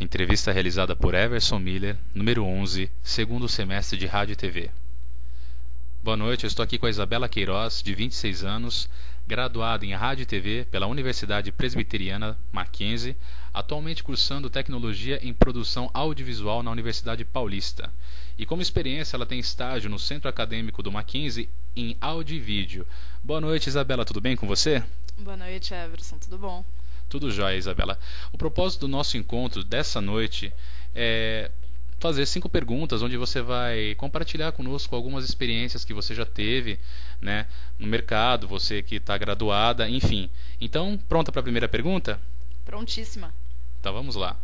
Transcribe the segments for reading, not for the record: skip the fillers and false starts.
Entrevista realizada por Everson Miller, número 11, segundo semestre de Rádio e TV. Boa noite, eu estou aqui com a Isabela Queiroz, de 26 anos, graduada em Rádio e TV pela Universidade Presbiteriana Mackenzie, atualmente cursando Tecnologia em Produção Audiovisual na Universidade Paulista. E como experiência, ela tem estágio no Centro Acadêmico do Mackenzie em áudio e vídeo. Boa noite, Isabela, tudo bem com você? Boa noite, Everson, tudo bom? Tudo jóia, Isabela. O propósito do nosso encontro dessa noite é fazer 5 perguntas onde você vai compartilhar conosco algumas experiências que você já teve, né, no mercado, você que está graduada, enfim. Então, pronta para a primeira pergunta? Prontíssima. Então vamos lá.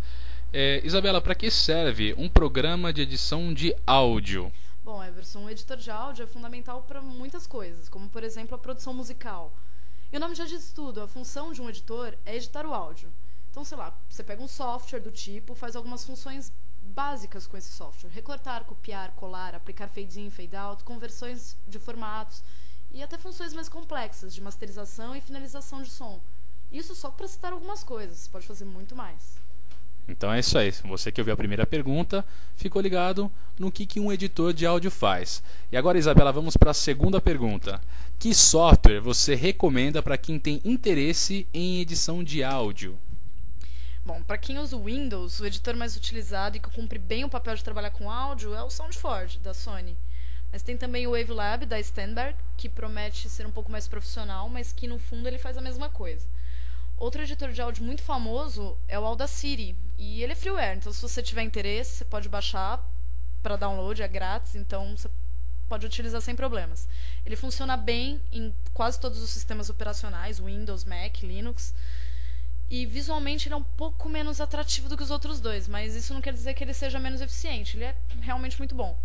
Isabela, para que serve um programa de edição de áudio? Bom, Everson, um editor de áudio é fundamental para muitas coisas, como por exemplo a produção musical. E o nome já diz tudo, a função de um editor é editar o áudio. Então, sei lá, você pega um software do tipo, faz algumas funções básicas com esse software. Recortar, copiar, colar, aplicar fade in, fade out, conversões de formatos e até funções mais complexas de masterização e finalização de som. Isso só para citar algumas coisas, você pode fazer muito mais. Então é isso aí, você que ouviu a primeira pergunta, ficou ligado no que um editor de áudio faz. E agora, Isabela, vamos para a segunda pergunta. Que software você recomenda para quem tem interesse em edição de áudio? Bom, para quem usa o Windows, o editor mais utilizado e que cumpre bem o papel de trabalhar com áudio é o SoundForge, da Sony. Mas tem também o Wavelab, da Steinberg, que promete ser um pouco mais profissional, mas que no fundo ele faz a mesma coisa. Outro editor de áudio muito famoso é o Audacity, e ele é freeware, então se você tiver interesse, você pode baixar para download, é grátis, então você pode utilizar sem problemas. Ele funciona bem em quase todos os sistemas operacionais, Windows, Mac, Linux, e visualmente ele é um pouco menos atrativo do que os outros dois, mas isso não quer dizer que ele seja menos eficiente, ele é realmente muito bom.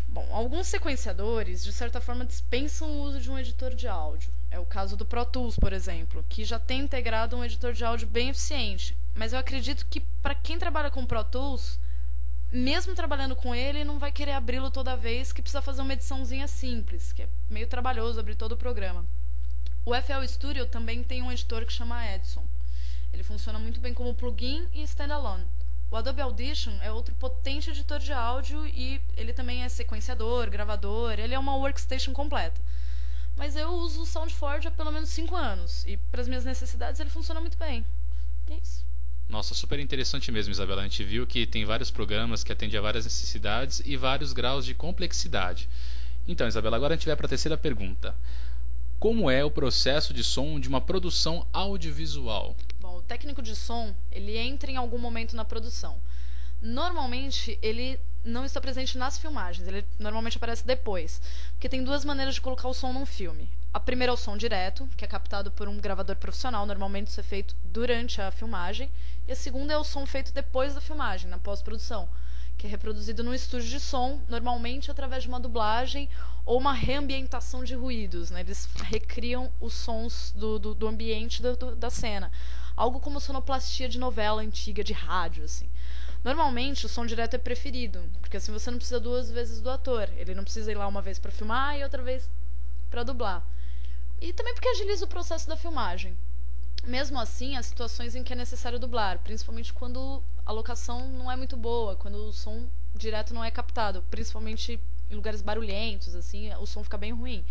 Bom, alguns sequenciadores, de certa forma, dispensam o uso de um editor de áudio. É o caso do Pro Tools, por exemplo, que já tem integrado um editor de áudio bem eficiente. Mas eu acredito que para quem trabalha com Pro Tools, mesmo trabalhando com ele, não vai querer abri-lo toda vez que precisa fazer uma ediçãozinha simples, que é meio trabalhoso abrir todo o programa. O FL Studio também tem um editor que chama Edison. Ele funciona muito bem como plugin e standalone. O Adobe Audition é outro potente editor de áudio e ele também é sequenciador, gravador, ele é uma workstation completa. Mas eu uso o SoundForge há pelo menos 5 anos e para as minhas necessidades ele funciona muito bem. E é isso. Nossa, super interessante mesmo, Isabela. A gente viu que tem vários programas que atendem a várias necessidades e vários graus de complexidade. Então, Isabela, agora a gente vai para a terceira pergunta. Como é o processo de som de uma produção audiovisual? Bom, o técnico de som, ele entra em algum momento na produção. Normalmente, ele não está presente nas filmagens, ele normalmente aparece depois. Porque tem 2 maneiras de colocar o som num filme. A primeira é o som direto, que é captado por um gravador profissional, normalmente isso é feito durante a filmagem. E a segunda é o som feito depois da filmagem, na pós-produção, que é reproduzido num estúdio de som, normalmente através de uma dublagem ou uma reambientação de ruídos, né? Eles recriam os sons do ambiente da cena. Algo como sonoplastia de novela antiga, de rádio, assim. Normalmente, o som direto é preferido, porque assim você não precisa 2 vezes do ator. Ele não precisa ir lá uma vez para filmar e outra vez para dublar. E também porque agiliza o processo da filmagem. Mesmo assim, há situações em que é necessário dublar, principalmente quando a locação não é muito boa, quando o som direto não é captado, principalmente em lugares barulhentos, assim, o som fica bem ruim.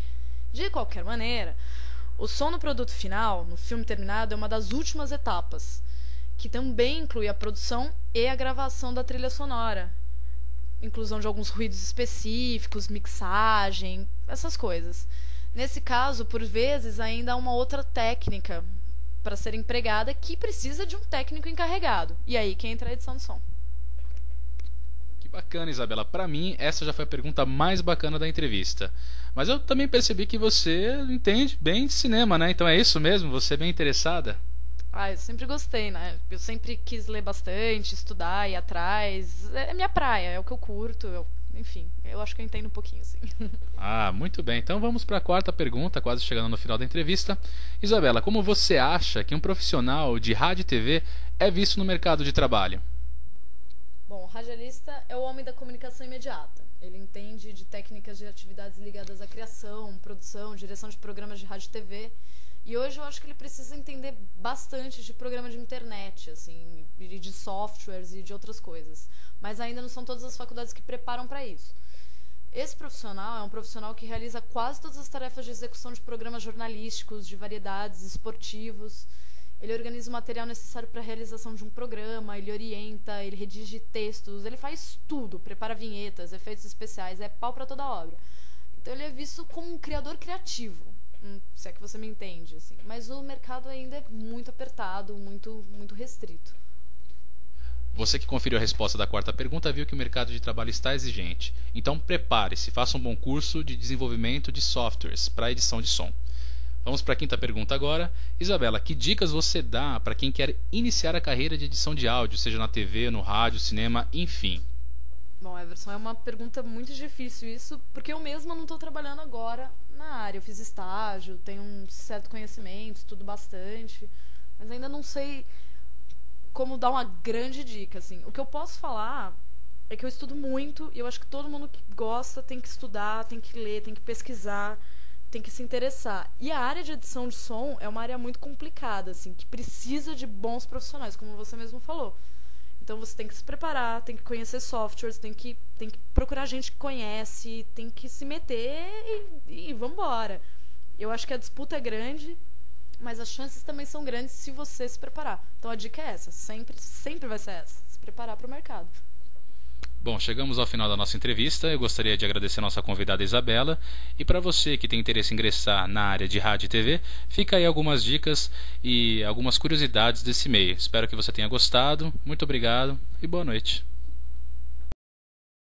De qualquer maneira, o som no produto final, no filme terminado, é uma das últimas etapas, que também inclui a produção e a gravação da trilha sonora. Inclusão de alguns ruídos específicos, mixagem, essas coisas. Nesse caso, por vezes, ainda há uma outra técnica para ser empregada que precisa de um técnico encarregado. E aí que entra a edição de som. Que bacana, Isabela. Para mim, essa já foi a pergunta mais bacana da entrevista. Mas eu também percebi que você entende bem de cinema, né? Então é isso mesmo? Você é bem interessada? Eu sempre gostei, né? Eu sempre quis ler bastante, estudar, ir atrás. É minha praia, é o que eu curto. Enfim, eu acho que eu entendo um pouquinho, sim. Ah, muito bem. Então vamos para a quarta pergunta, quase chegando no final da entrevista. Isabela, como você acha que um profissional de rádio e TV é visto no mercado de trabalho? Bom, o radialista é o homem da comunicação imediata. Ele entende de técnicas de atividades ligadas à criação, produção, direção de programas de rádio e TV E hoje eu acho que ele precisa entender bastante de programa de internet, assim, e de softwares e de outras coisas. Mas ainda não são todas as faculdades que preparam para isso. Esse profissional é um profissional que realiza quase todas as tarefas de execução de programas jornalísticos, de variedades, esportivos. Ele organiza o material necessário para a realização de um programa, ele orienta, ele redige textos, ele faz tudo, prepara vinhetas, efeitos especiais, é pau para toda obra. Então ele é visto como um criador criativo, se é que você me entende, assim. Mas o mercado ainda é muito apertado, muito restrito. Você que conferiu a resposta da quarta pergunta viu que o mercado de trabalho está exigente. Então prepare-se, faça um bom curso de desenvolvimento de softwares para edição de som. Vamos para a quinta pergunta agora. Isabela, que dicas você dá para quem quer iniciar a carreira de edição de áudio, seja na TV, no rádio, cinema, enfim? Bom, Everson, é uma pergunta muito difícil isso, porque eu mesma não estou trabalhando agora na área. Eu fiz estágio, tenho um certo conhecimento, estudo bastante, mas ainda não sei como dar uma grande dica, assim. O que eu posso falar é que eu estudo muito e eu acho que todo mundo que gosta tem que estudar, tem que ler, tem que pesquisar, tem que se interessar. E a área de edição de som é uma área muito complicada, assim, que precisa de bons profissionais, como você mesmo falou. Então você tem que se preparar, tem que conhecer softwares, tem que procurar gente que conhece, tem que se meter e vambora. Eu acho que a disputa é grande, mas as chances também são grandes se você se preparar. Então a dica é essa, sempre vai ser essa, se preparar para o mercado. Bom, chegamos ao final da nossa entrevista. Eu gostaria de agradecer a nossa convidada Isabela. E para você que tem interesse em ingressar na área de rádio e TV, fica aí algumas dicas e algumas curiosidades desse meio. Espero que você tenha gostado. Muito obrigado e boa noite.